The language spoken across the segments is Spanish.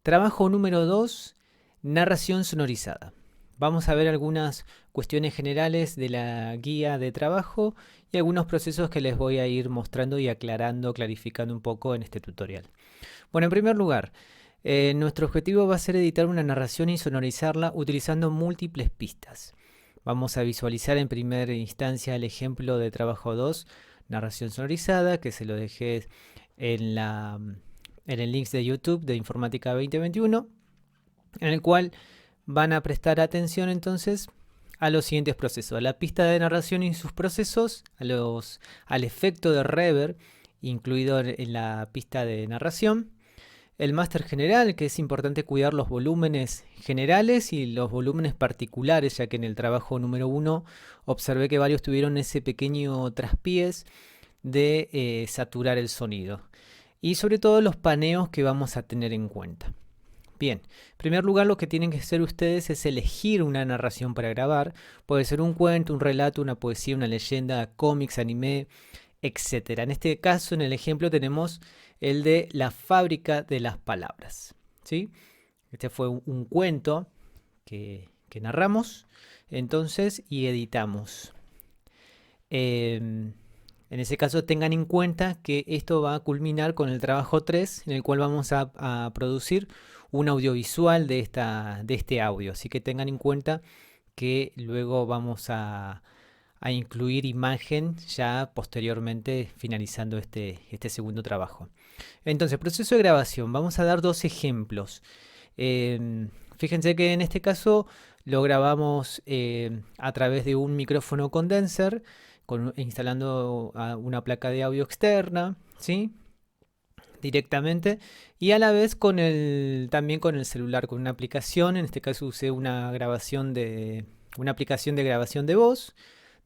Trabajo número 2, narración sonorizada. Vamos a ver algunas cuestiones generales de la guía de trabajo y algunos procesos que les voy a ir mostrando y aclarando, clarificando un poco en este tutorial. Bueno, en primer lugar, nuestro objetivo va a ser editar una narración y sonorizarla utilizando múltiples pistas. Vamos a visualizar en primera instancia el ejemplo de trabajo 2, narración sonorizada, que se lo dejé en el link de YouTube de Informática 2021, en el cual van a prestar atención entonces a los siguientes procesos: a la pista de narración y sus procesos, al efecto de reverb incluido en la pista de narración, el máster general, que es importante cuidar los volúmenes generales y los volúmenes particulares, ya que en el trabajo número 1 observé que varios tuvieron ese pequeño traspiés de saturar el sonido. Y sobre todo los paneos que vamos a tener en cuenta. Bien, en primer lugar lo que tienen que hacer ustedes es elegir una narración para grabar. Puede ser un cuento, un relato, una poesía, una leyenda, cómics, anime, etc. En este caso, en el ejemplo, tenemos el de La fábrica de las palabras, ¿sí? Este fue un cuento que narramos entonces y editamos. En ese caso tengan en cuenta que esto va a culminar con el trabajo 3, en el cual vamos a producir un audiovisual de este audio. Así que tengan en cuenta que luego vamos a incluir imagen ya posteriormente finalizando este segundo trabajo. Entonces, proceso de grabación. Vamos a dar dos ejemplos. Fíjense que en este caso lo grabamos a través de un micrófono condenser, instalando una placa de audio externa, ¿sí? Directamente, y a la vez también con el celular, con una aplicación. En este caso usé una aplicación de grabación de voz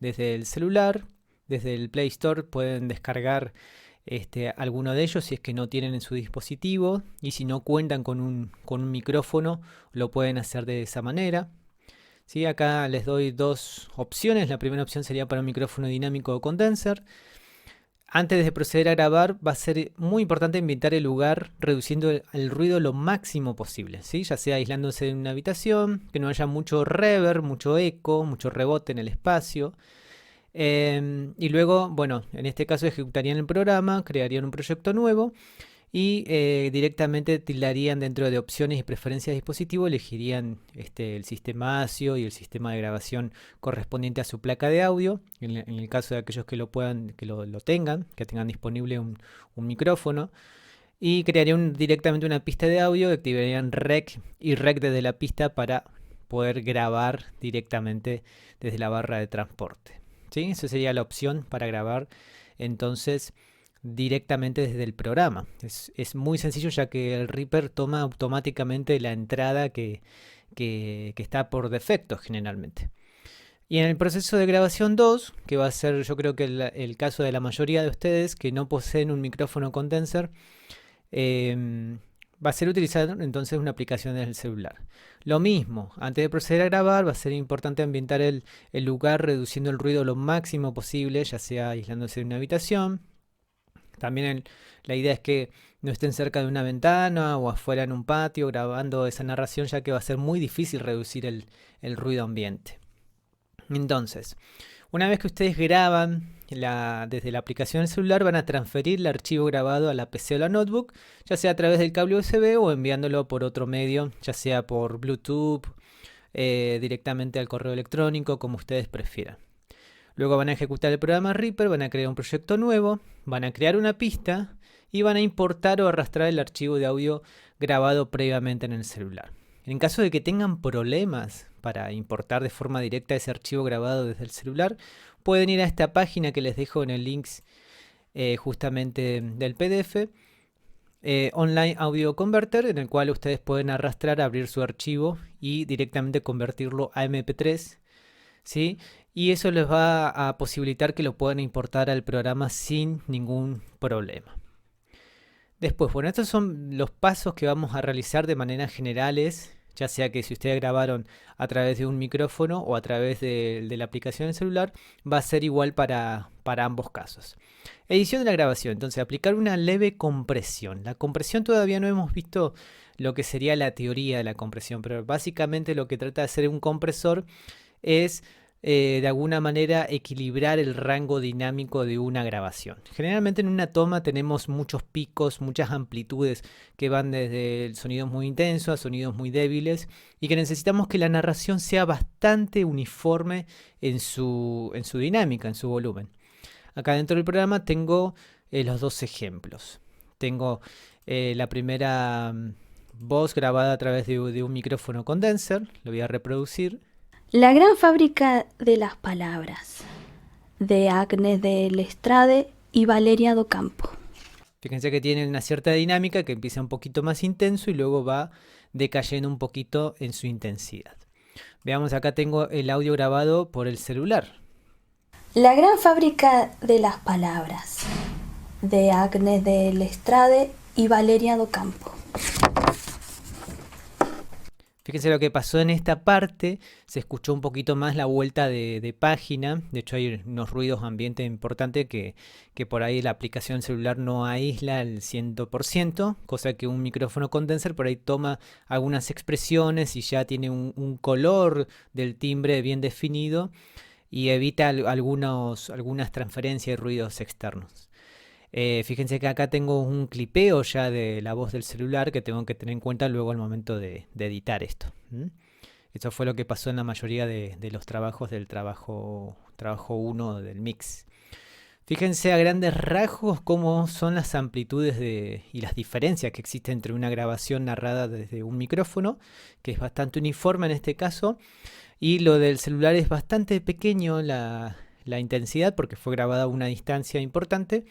desde el celular. Desde el Play Store pueden descargar alguno de ellos si es que no tienen en su dispositivo, y si no cuentan con un micrófono lo pueden hacer de esa manera. ¿Sí? Acá les doy dos opciones. La primera opción sería para un micrófono dinámico o condenser. Antes de proceder a grabar va a ser muy importante ambientar el lugar reduciendo el ruido lo máximo posible, ¿sí? Ya sea aislándose en una habitación, que no haya mucho reverb, mucho eco, mucho rebote en el espacio. Y luego, bueno, en este caso ejecutarían el programa, crearían un proyecto nuevo y directamente tildarían dentro de opciones y preferencias de dispositivo, elegirían el sistema ASIO y el sistema de grabación correspondiente a su placa de audio, en el caso de aquellos que lo tengan, que tengan disponible un micrófono, y crearían directamente una pista de audio, activarían rec y rec desde la pista para poder grabar directamente desde la barra de transporte, ¿sí? Esa sería la opción para grabar entonces directamente desde el programa. Es muy sencillo, ya que el Reaper toma automáticamente la entrada que está por defecto generalmente. Y en el proceso de grabación 2, que va a ser yo creo que el caso de la mayoría de ustedes que no poseen un micrófono condenser, va a ser utilizar entonces una aplicación desde el celular. Lo mismo, antes de proceder a grabar va a ser importante ambientar el lugar reduciendo el ruido lo máximo posible, ya sea aislándose en una habitación. También la idea es que no estén cerca de una ventana o afuera en un patio grabando esa narración, ya que va a ser muy difícil reducir el ruido ambiente. Entonces, una vez que ustedes graban desde la aplicación del celular, van a transferir el archivo grabado a la PC o la notebook, ya sea a través del cable USB o enviándolo por otro medio, ya sea por Bluetooth, directamente al correo electrónico, como ustedes prefieran. Luego van a ejecutar el programa Reaper, van a crear un proyecto nuevo, van a crear una pista y van a importar o arrastrar el archivo de audio grabado previamente en el celular. En caso de que tengan problemas para importar de forma directa ese archivo grabado desde el celular, pueden ir a esta página que les dejo en el link justamente del PDF, Online Audio Converter, en el cual ustedes pueden arrastrar, abrir su archivo y directamente convertirlo a MP3, ¿sí? Y eso les va a posibilitar que lo puedan importar al programa sin ningún problema. Después, bueno, estos son los pasos que vamos a realizar de manera generales, ya sea que si ustedes grabaron a través de un micrófono o a través de la aplicación del celular, va a ser igual para ambos casos. Edición de la grabación, entonces aplicar una leve compresión. La compresión todavía no hemos visto lo que sería la teoría de la compresión, pero básicamente lo que trata de hacer un compresor es de alguna manera equilibrar el rango dinámico de una grabación. Generalmente en una toma tenemos muchos picos, muchas amplitudes que van desde sonidos muy intensos a sonidos muy débiles y que necesitamos que la narración sea bastante uniforme en su dinámica, en su volumen. Acá dentro del programa tengo los dos ejemplos. Tengo la primera voz grabada a través de un micrófono condenser, lo voy a reproducir. La gran fábrica de las palabras, de Agnes de Lestrade y Valeria do Campo. Fíjense que tiene una cierta dinámica que empieza un poquito más intenso y luego va decayendo un poquito en su intensidad. Veamos, acá tengo el audio grabado por el celular. La gran fábrica de las palabras, de Agnes de Lestrade y Valeria do Campo. Fíjense lo que pasó en esta parte, se escuchó un poquito más la vuelta de página, de hecho hay unos ruidos ambiente importantes que por ahí la aplicación celular no aísla al 100%, cosa que un micrófono condenser por ahí toma algunas expresiones y ya tiene un color del timbre bien definido y evita algunas transferencias y ruidos externos. Fíjense que acá tengo un clipeo ya de la voz del celular que tengo que tener en cuenta luego al momento de editar esto. Esto fue lo que pasó en la mayoría de los trabajos del trabajo 1 del mix. Fíjense a grandes rasgos cómo son las amplitudes y las diferencias que existen entre una grabación narrada desde un micrófono, que es bastante uniforme en este caso, y lo del celular es bastante pequeño la intensidad porque fue grabada a una distancia importante.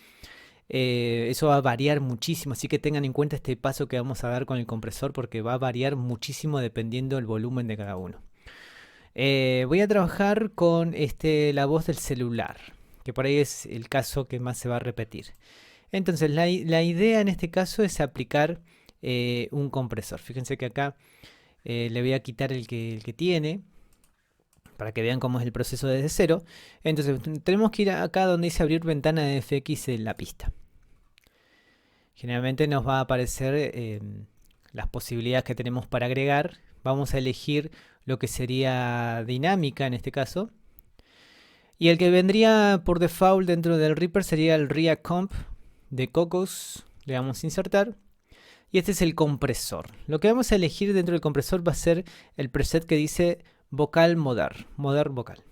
Eso va a variar muchísimo, así que tengan en cuenta este paso que vamos a dar con el compresor porque va a variar muchísimo dependiendo del volumen de cada uno. Voy a trabajar con la voz del celular, que por ahí es el caso que más se va a repetir. Entonces la idea en este caso es aplicar un compresor. Fíjense que acá le voy a quitar el que tiene, para que vean cómo es el proceso desde cero. Entonces tenemos que ir acá donde dice abrir ventana de FX en la pista. Generalmente nos va a aparecer las posibilidades que tenemos para agregar. Vamos a elegir lo que sería dinámica en este caso. Y el que vendría por default dentro del Reaper sería el RIA Comp de Cocos. Le vamos a insertar. Y este es el compresor. Lo que vamos a elegir dentro del compresor va a ser el preset que dice vocal modar vocal.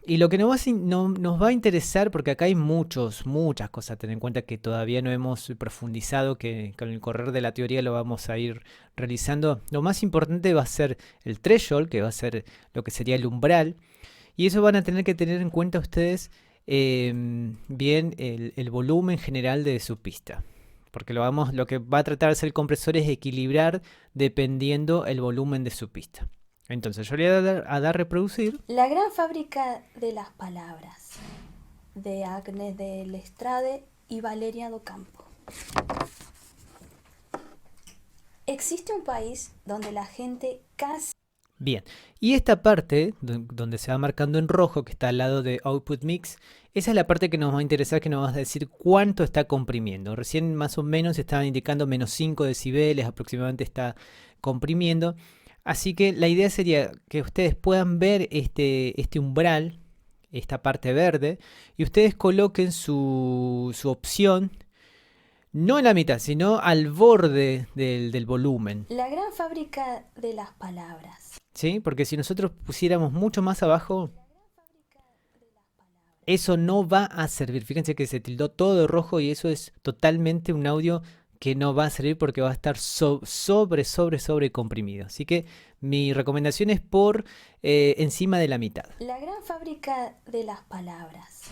Y lo que nos va a interesar, porque acá hay muchas cosas a tener en cuenta que todavía no hemos profundizado, que con el correr de la teoría lo vamos a ir realizando. Lo más importante va a ser el threshold, que va a ser lo que sería el umbral. Y eso van a tener que tener en cuenta ustedes bien el volumen general de su pista. Porque lo que va a tratar de hacer el compresor es equilibrar dependiendo el volumen de su pista. Entonces yo le voy a dar reproducir. La gran fábrica de las palabras, de Agnes de Lestrade y Valeria do Campo. Existe un país donde la gente casi... Bien, y esta parte donde se va marcando en rojo, que está al lado de Output Mix, esa es la parte que nos va a interesar, que nos va a decir cuánto está comprimiendo. Recién más o menos estaban indicando menos 5 decibeles, aproximadamente está comprimiendo. Así que la idea sería que ustedes puedan ver este umbral, esta parte verde, y ustedes coloquen su opción, no en la mitad, sino al borde del volumen. La gran fábrica de las palabras. ¿Sí? Porque si nosotros pusiéramos mucho más abajo, eso no va a servir. Fíjense que se tildó todo de rojo y eso es totalmente un audio que no va a servir porque va a estar sobre comprimido. Así que mi recomendación es por encima de la mitad. La gran fábrica de las palabras,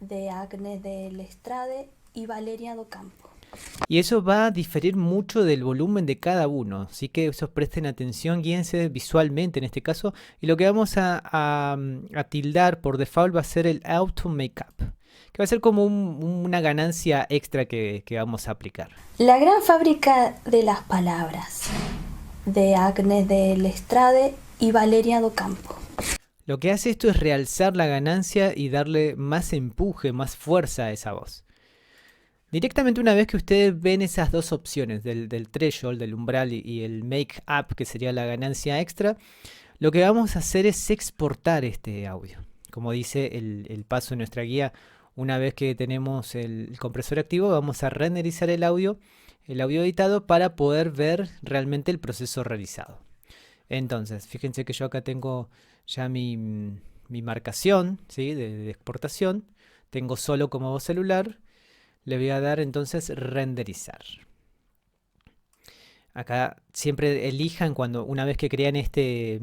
de Agnes de Lestrade y Valeria do Campo. Y eso va a diferir mucho del volumen de cada uno, así que eso presten atención, guíense visualmente en este caso. Y lo que vamos a tildar por default va a ser el Auto Makeup, que va a ser como una ganancia extra que vamos a aplicar. La gran fábrica de las palabras, de Agnes de Lestrade y Valeria do Campo. Lo que hace esto es realzar la ganancia y darle más empuje, más fuerza a esa voz. Directamente una vez que ustedes ven esas dos opciones del threshold, del umbral y el make up, que sería la ganancia extra, lo que vamos a hacer es exportar este audio. Como dice el paso en nuestra guía, una vez que tenemos el compresor activo, vamos a renderizar el audio editado para poder ver realmente el proceso realizado. Entonces, fíjense que yo acá tengo ya mi marcación, ¿sí?, de exportación. Tengo solo como voz celular. Le voy a dar entonces renderizar. Acá siempre elijan una vez que crean este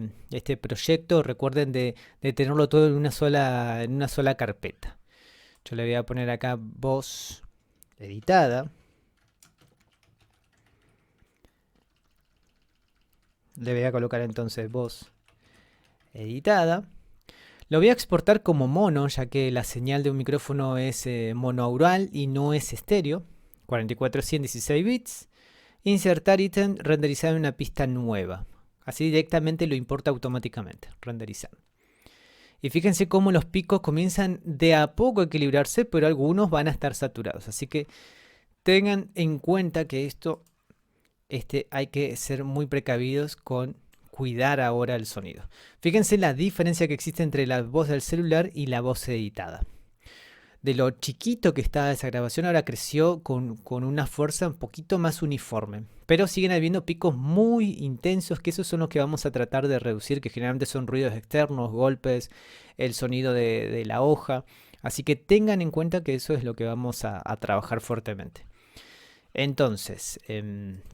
proyecto, recuerden de tenerlo todo en una sola carpeta. Yo le voy a poner acá voz editada. Le voy a colocar entonces voz editada. Lo voy a exportar como mono, ya que la señal de un micrófono es monoaural y no es estéreo. 4416 bits. Insertar ítem, renderizar en una pista nueva. Así directamente lo importa automáticamente. Renderizar. Y fíjense cómo los picos comienzan de a poco a equilibrarse, pero algunos van a estar saturados. Así que tengan en cuenta que esto hay que ser muy precavidos con cuidar ahora el sonido. Fíjense la diferencia que existe entre la voz del celular y la voz editada. De lo chiquito que estaba esa grabación, ahora creció con una fuerza un poquito más uniforme. Pero siguen habiendo picos muy intensos, que esos son los que vamos a tratar de reducir, que generalmente son ruidos externos, golpes, el sonido de la hoja. Así que tengan en cuenta que eso es lo que vamos a trabajar fuertemente. Entonces,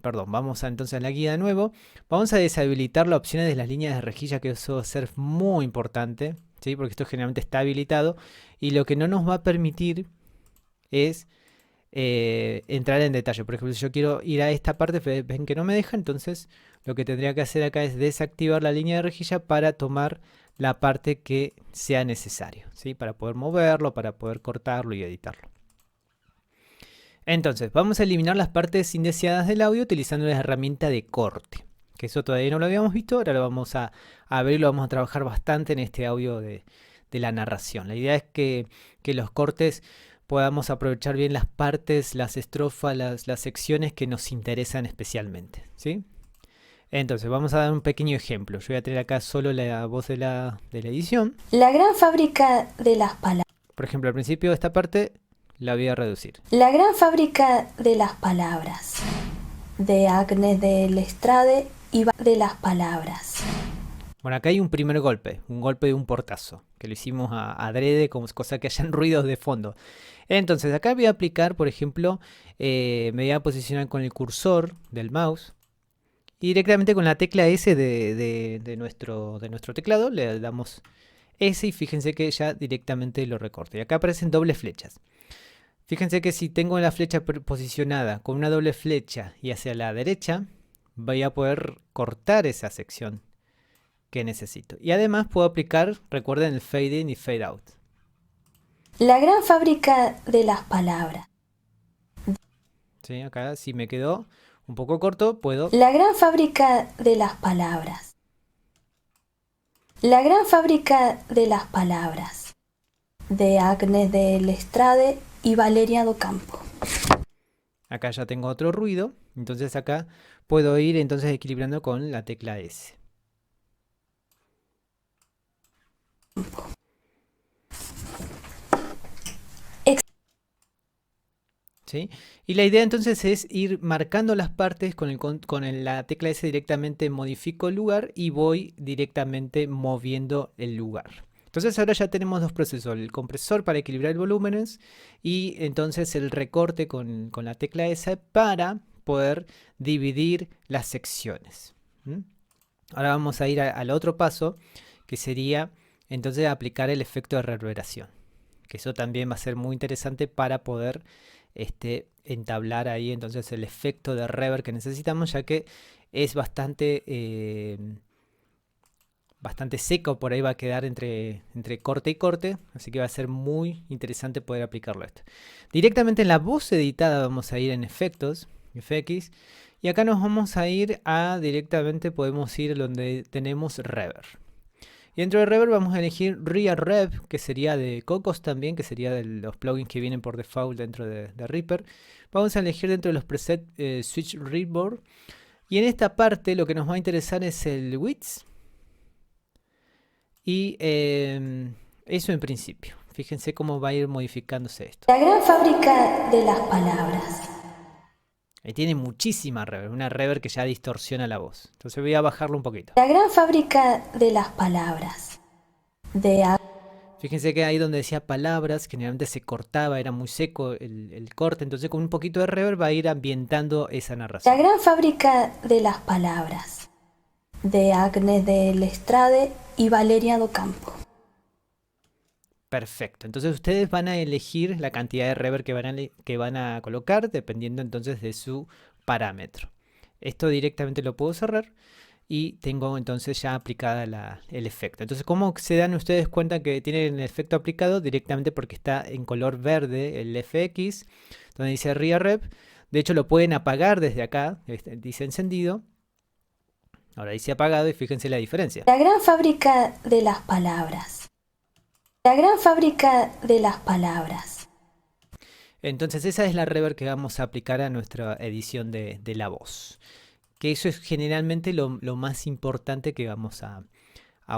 vamos entonces a la guía de nuevo. Vamos a deshabilitar las opciones de las líneas de rejilla, que eso va a ser muy importante, ¿sí? Porque esto generalmente está habilitado y lo que no nos va a permitir es entrar en detalle. Por ejemplo, si yo quiero ir a esta parte, ven que no me deja, entonces lo que tendría que hacer acá es desactivar la línea de rejilla para tomar la parte que sea necesario, ¿sí? Para poder moverlo, para poder cortarlo y editarlo. Entonces, vamos a eliminar las partes indeseadas del audio utilizando la herramienta de corte. Que eso todavía no lo habíamos visto, ahora lo vamos a ver y lo vamos a trabajar bastante en este audio de la narración. La idea es que los cortes podamos aprovechar bien las partes, las estrofas, las secciones que nos interesan especialmente, ¿sí? Entonces, vamos a dar un pequeño ejemplo. Yo voy a tener acá solo la voz de la edición. La gran fábrica de las palabras. Por ejemplo, al principio de esta parte la voy a reducir. La gran fábrica de las palabras. De Agnes de Lestrade y de las palabras. Bueno, acá hay un primer golpe, un golpe de un portazo, que lo hicimos adrede, como cosa que hayan ruidos de fondo. Entonces, acá voy a aplicar, por ejemplo, me voy a posicionar con el cursor del mouse y directamente con la tecla S de nuestro teclado le damos S y fíjense que ya directamente lo recorte. Y acá aparecen dobles flechas. Fíjense que si tengo la flecha posicionada con una doble flecha y hacia la derecha, voy a poder cortar esa sección que necesito. Y además puedo aplicar, recuerden, el fade in y fade out. La gran fábrica de las palabras. ¿Sí? Acá si me quedó un poco corto, puedo... La gran fábrica de las palabras. La gran fábrica de las palabras. De Agnes de Lestrade y Valeria do Campo. Acá ya tengo otro ruido, entonces acá puedo ir entonces equilibrando con la tecla S. ¿Sí? Y la idea entonces es ir marcando las partes con la tecla S directamente, modifico el lugar y voy directamente moviendo el lugar. Entonces ahora ya tenemos dos procesos, el compresor para equilibrar el volúmenes y entonces el recorte con la tecla S para poder dividir las secciones. Ahora vamos a ir al otro paso, que sería entonces aplicar el efecto de reverberación, que eso también va a ser muy interesante para poder entablar ahí entonces el efecto de reverb que necesitamos, ya que es bastante seco, por ahí va a quedar entre corte y corte, así que va a ser muy interesante poder aplicarlo a esto. Directamente en la voz editada vamos a ir en efectos, FX, y acá nos vamos a ir directamente podemos ir donde tenemos reverb. Y dentro de Reverb vamos a elegir Reverb, que sería de Cocos también, que sería de los plugins que vienen por default dentro de Reaper. Vamos a elegir dentro de los presets Switch Reverb. Y en esta parte lo que nos va a interesar es el width. Y eso en principio. Fíjense cómo va a ir modificándose esto. La gran fábrica de las palabras. Ahí tiene muchísima reverb, una reverb que ya distorsiona la voz. Entonces voy a bajarlo un poquito. La gran fábrica de las palabras. Fíjense que ahí donde decía palabras, generalmente se cortaba, era muy seco el corte. Entonces con un poquito de reverb va a ir ambientando esa narración. La gran fábrica de las palabras. De Agnes del Estrade y Valeria do Campo. Perfecto, entonces ustedes van a elegir la cantidad de reverb que van a colocar dependiendo entonces de su parámetro. Esto directamente lo puedo cerrar y tengo entonces ya aplicada el efecto. Entonces, ¿cómo se dan ustedes cuenta que tienen el efecto aplicado? Directamente porque está en color verde el FX, donde dice Reverb. De hecho, lo pueden apagar desde acá, dice encendido. Ahora dice apagado y fíjense la diferencia. La gran fábrica de las palabras. La gran fábrica de las palabras. Entonces esa es la reverb que vamos a aplicar a nuestra edición de la voz. Que eso es generalmente lo más importante que vamos a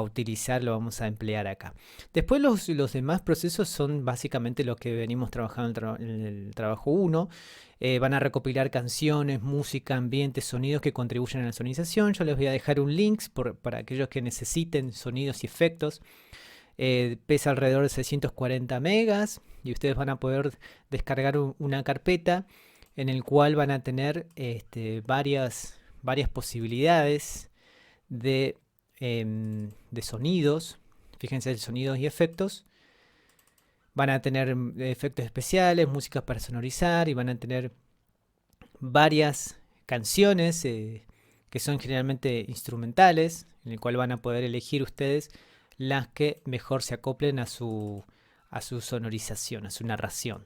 utilizar, lo vamos a emplear acá. Después los demás procesos son básicamente los que venimos trabajando en el trabajo 1. Van a recopilar canciones, música, ambientes, sonidos que contribuyen a la sonización. Yo les voy a dejar un link para aquellos que necesiten sonidos y efectos. Pesa alrededor de 640 megas y ustedes van a poder descargar una carpeta en el cual van a tener varias posibilidades de sonidos. Fíjense, sonidos y efectos. Van a tener efectos especiales, músicas para sonorizar y van a tener varias canciones que son generalmente instrumentales, en el cual van a poder elegir ustedes las que mejor se acoplen a su sonorización, a su narración.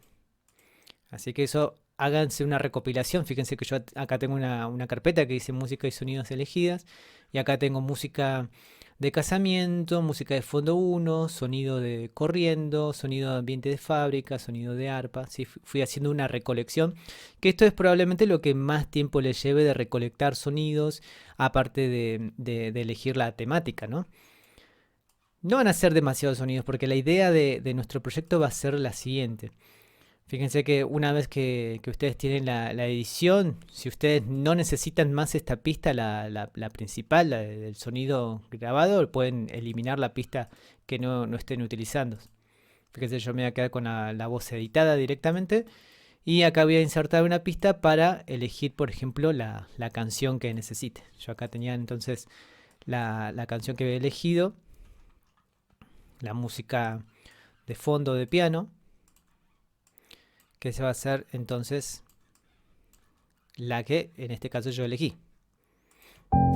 Así que eso, háganse una recopilación. Fíjense que yo acá tengo una carpeta que dice música y sonidos elegidas. Y acá tengo música de casamiento, música de fondo 1, sonido de corriendo, sonido de ambiente de fábrica, sonido de arpa. ¿Sí? Fui haciendo una recolección, que esto es probablemente lo que más tiempo les lleve de recolectar sonidos, aparte de elegir la temática, ¿no? No van a ser demasiados sonidos porque la idea de nuestro proyecto va a ser la siguiente. Fíjense que una vez que ustedes tienen la edición, si ustedes no necesitan más esta pista, la principal, la del sonido grabado, pueden eliminar la pista que no estén utilizando. Fíjense, yo me voy a quedar con la voz editada directamente. Y acá voy a insertar una pista para elegir, por ejemplo, la canción que necesite. Yo acá tenía entonces la canción que había elegido. La música de fondo de piano, que se va a hacer entonces la que en este caso yo elegí.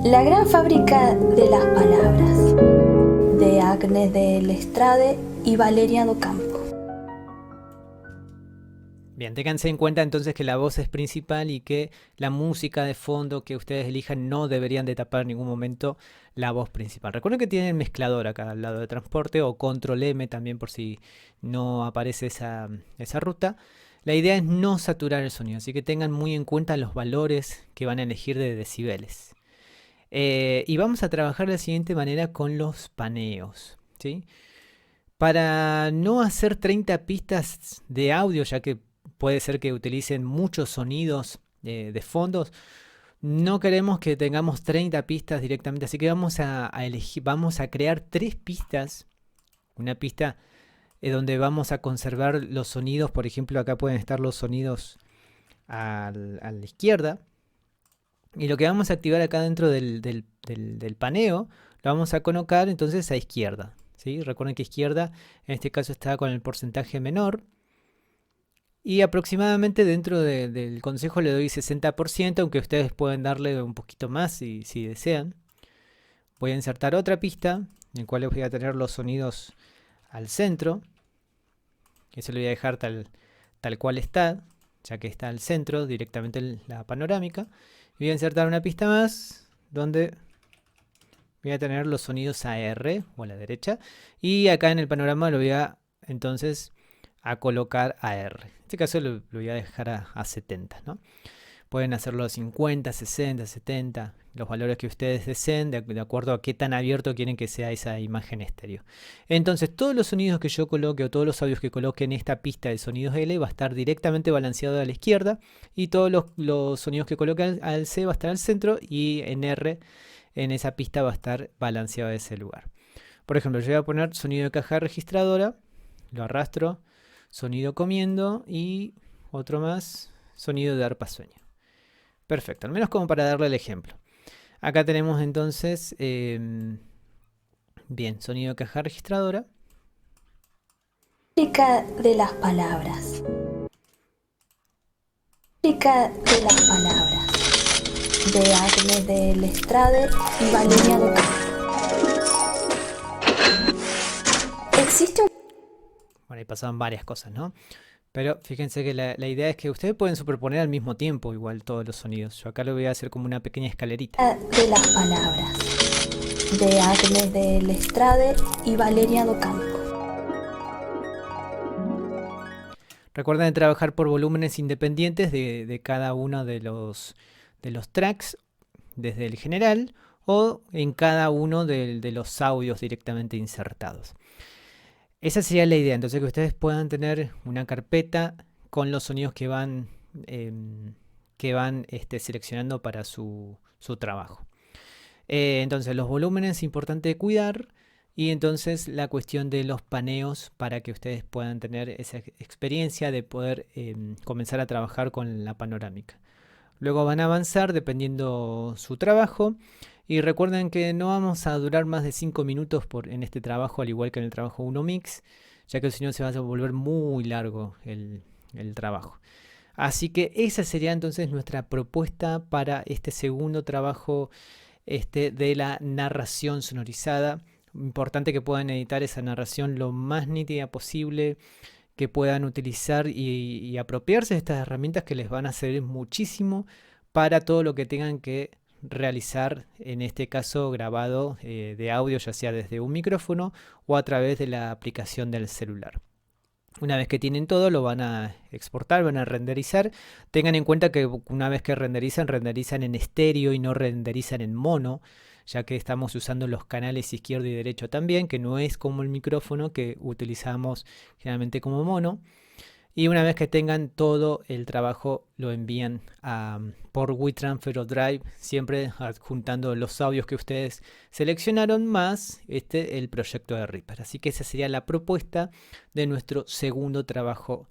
La gran fábrica de las palabras. De Agnes del Estrade y Valeria do Campo. Bien, ténganse en cuenta entonces que la voz es principal y que la música de fondo que ustedes elijan no deberían de tapar en ningún momento la voz principal. Recuerden que tienen mezclador acá al lado de transporte o control M también por si no aparece esa ruta. La idea es no saturar el sonido, así que tengan muy en cuenta los valores que van a elegir de decibeles. Y vamos a trabajar de la siguiente manera con los paneos, ¿sí? Para no hacer 30 pistas de audio, ya que puede ser que utilicen muchos sonidos de fondos. No queremos que tengamos 30 pistas directamente, así que vamos a crear 3 pistas. Una pista donde vamos a conservar los sonidos. Por ejemplo, acá pueden estar los sonidos a la izquierda. Y lo que vamos a activar acá dentro del paneo, lo vamos a colocar entonces a izquierda, ¿sí? Recuerden que izquierda en este caso está con el porcentaje menor. Y aproximadamente dentro del consejo le doy 60%, aunque ustedes pueden darle un poquito más si desean. Voy a insertar otra pista, en la cual voy a tener los sonidos al centro. Eso lo voy a dejar tal cual está, ya que está al centro directamente en la panorámica. Y voy a insertar una pista más, donde voy a tener los sonidos AR o a la derecha y acá en el panorama lo voy a entonces a colocar AR. En este caso lo voy a dejar a 70, ¿no? Pueden hacerlo a 50, 60, 70, los valores que ustedes deseen, de acuerdo a qué tan abierto quieren que sea esa imagen estéreo. Entonces, todos los sonidos que yo coloque o todos los audios que coloque en esta pista de sonidos L va a estar directamente balanceado a la izquierda y todos los sonidos que coloque al C va a estar al centro y en R, en esa pista va a estar balanceado a ese lugar. Por ejemplo, yo voy a poner sonido de caja registradora, lo arrastro, sonido comiendo y otro más, sonido de arpa sueño. Perfecto, al menos como para darle el ejemplo. Acá tenemos entonces, bien, sonido de caja registradora. Fábrica de las palabras. Fábrica de las palabras. De Agnes de Lestrade y Valeria Docampo. Existe un... Bueno, ahí pasaban varias cosas, ¿no? Pero fíjense que la idea es que ustedes pueden superponer al mismo tiempo igual todos los sonidos. Yo acá lo voy a hacer como una pequeña escalerita. De las palabras. De Agnes de Lestrade y Valeria Docampo. Recuerden trabajar por volúmenes independientes de cada uno de los tracks, desde el general o en cada uno de los audios directamente insertados. Esa sería la idea, entonces que ustedes puedan tener una carpeta con los sonidos que van seleccionando para su trabajo. Entonces los volúmenes es importante cuidar y entonces la cuestión de los paneos para que ustedes puedan tener esa experiencia de poder comenzar a trabajar con la panorámica. Luego van a avanzar dependiendo su trabajo. Y recuerden que no vamos a durar más de 5 minutos en este trabajo, al igual que en el trabajo 1 mix, ya que si no se va a volver muy largo el trabajo. Así que esa sería entonces nuestra propuesta para este segundo trabajo de la narración sonorizada. Importante que puedan editar esa narración lo más nítida posible, que puedan utilizar y apropiarse de estas herramientas que les van a servir muchísimo para todo lo que tengan que realizar, en este caso grabado de audio, ya sea desde un micrófono o a través de la aplicación del celular. Una vez que tienen todo, lo van a exportar, van a renderizar. Tengan en cuenta que una vez que renderizan en estéreo y no renderizan en mono, ya que estamos usando los canales izquierdo y derecho también, que no es como el micrófono que utilizamos generalmente como mono. Y una vez que tengan todo el trabajo, lo envían por WeTransfer o Drive, siempre adjuntando los audios que ustedes seleccionaron más el proyecto de Reaper. Así que esa sería la propuesta de nuestro segundo trabajo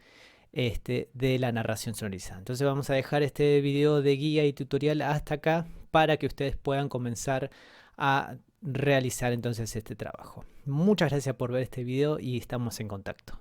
de la narración sonorizada. Entonces vamos a dejar este video de guía y tutorial hasta acá para que ustedes puedan comenzar a realizar entonces este trabajo. Muchas gracias por ver este video y estamos en contacto.